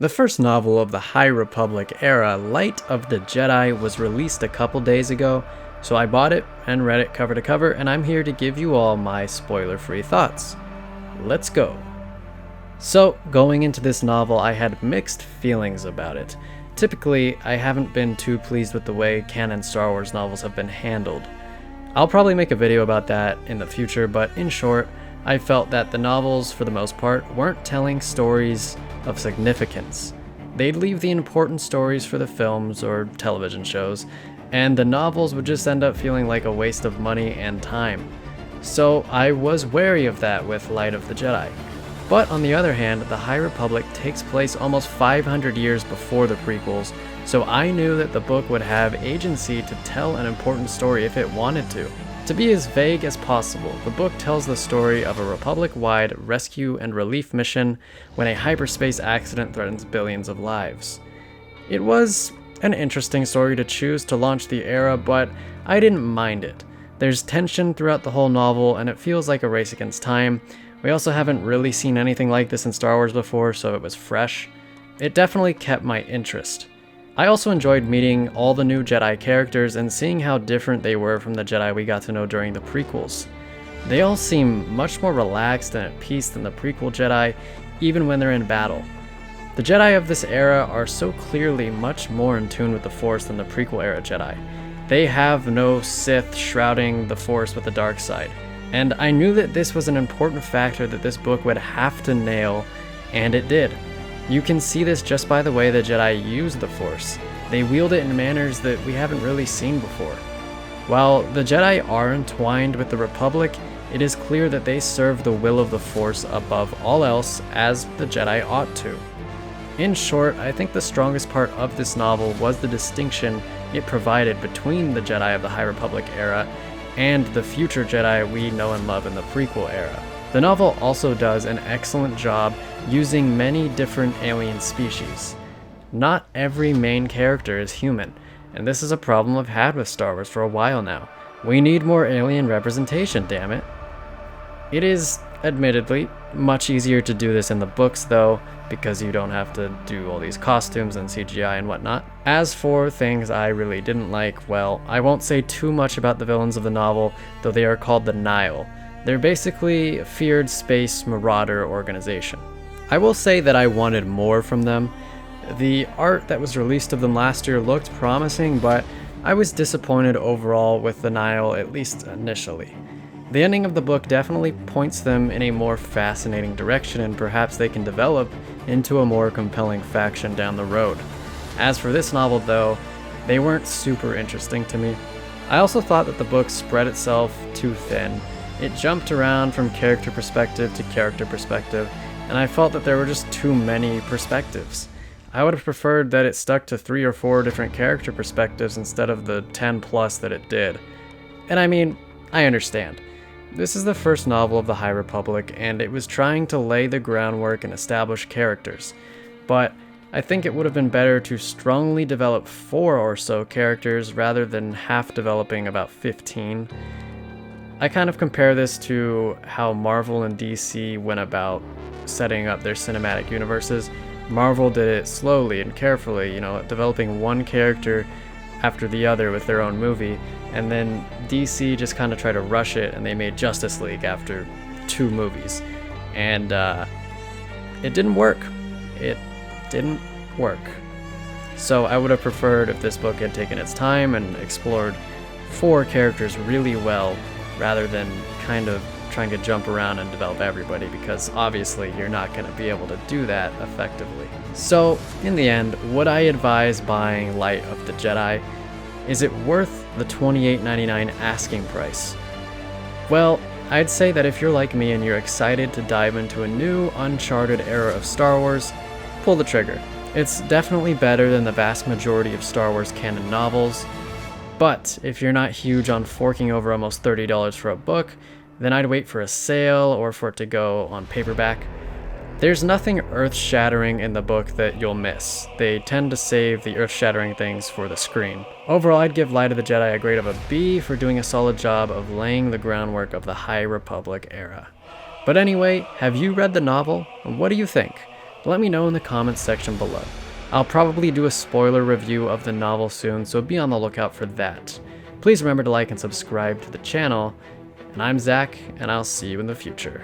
The first novel of the High Republic era, Light of the Jedi, was released a couple days ago, so I bought it and read it cover to cover, and I'm here to give you all my spoiler-free thoughts. Let's go. So, going into this novel, I had mixed feelings about it. Typically, I haven't been too pleased with the way canon Star Wars novels have been handled. I'll probably make a video about that in the future, but in short, I felt that the novels, for the most part, weren't telling stories of significance. They'd leave the important stories for the films or television shows, and the novels would just end up feeling like a waste of money and time. So I was wary of that with Light of the Jedi. But on the other hand, the High Republic takes place almost 500 years before the prequels, so I knew that the book would have agency to tell an important story if it wanted to. To be as vague as possible, the book tells the story of a Republic-wide rescue and relief mission when a hyperspace accident threatens billions of lives. It was an interesting story to choose to launch the era, but I didn't mind it. There's tension throughout the whole novel, and it feels like a race against time. We also haven't really seen anything like this in Star Wars before, so it was fresh. It definitely kept my interest. I also enjoyed meeting all the new Jedi characters and seeing how different they were from the Jedi we got to know during the prequels. They all seem much more relaxed and at peace than the prequel Jedi, even when they're in battle. The Jedi of this era are so clearly much more in tune with the Force than the prequel era Jedi. They have no Sith shrouding the Force with the dark side. And I knew that this was an important factor that this book would have to nail, and it did. You can see this just by the way the Jedi use the Force. They wield it in manners that we haven't really seen before. While the Jedi are entwined with the Republic, it is clear that they serve the will of the Force above all else, as the Jedi ought to. In short, I think the strongest part of this novel was the distinction it provided between the Jedi of the High Republic era and the future Jedi we know and love in the prequel era. The novel also does an excellent job using many different alien species. Not every main character is human, and this is a problem I've had with Star Wars for a while now. We need more alien representation, damn it. It is, admittedly, much easier to do this in the books though, because you don't have to do all these costumes and CGI and whatnot. As for things I really didn't like, well, I won't say too much about the villains of the novel, though they are called the Nihil. They're basically a feared space marauder organization. I will say that I wanted more from them. The art that was released of them last year looked promising, but I was disappointed overall with the Nihil, at least initially. The ending of the book definitely points them in a more fascinating direction, and perhaps they can develop into a more compelling faction down the road. As for this novel though, they weren't super interesting to me. I also thought that the book spread itself too thin. It jumped around from character perspective to character perspective, and I felt that there were just too many perspectives. I would have preferred that it stuck to 3 or 4 different character perspectives instead of the 10 plus that it did. And I mean, I understand. This is the first novel of the High Republic, and it was trying to lay the groundwork and establish characters. But I think it would have been better to strongly develop 4 or so characters rather than half developing about 15. I kind of compare this to how Marvel and DC went about setting up their cinematic universes. Marvel did it slowly and carefully, developing one character after the other with their own movie, and then DC just kind of tried to rush it, and they made Justice League after 2 movies. And it didn't work. It didn't work. So I would have preferred if this book had taken its time and explored 4 characters really well, rather than kind of trying to jump around and develop everybody, because obviously you're not going to be able to do that effectively. So, in the end, would I advise buying Light of the Jedi? Is it worth the $28.99 asking price? Well, I'd say that if you're like me and you're excited to dive into a new, uncharted era of Star Wars, pull the trigger. It's definitely better than the vast majority of Star Wars canon novels. But if you're not huge on forking over almost $30 for a book, then I'd wait for a sale or for it to go on paperback. There's nothing earth-shattering in the book that you'll miss. They tend to save the earth-shattering things for the screen. Overall, I'd give Light of the Jedi a grade of a B for doing a solid job of laying the groundwork of the High Republic era. But anyway, have you read the novel? What do you think? let me know in the comments section below. I'll probably do a spoiler review of the novel soon, so be on the lookout for that. Please remember to like and subscribe to the channel, and I'm Zach, and I'll see you in the future.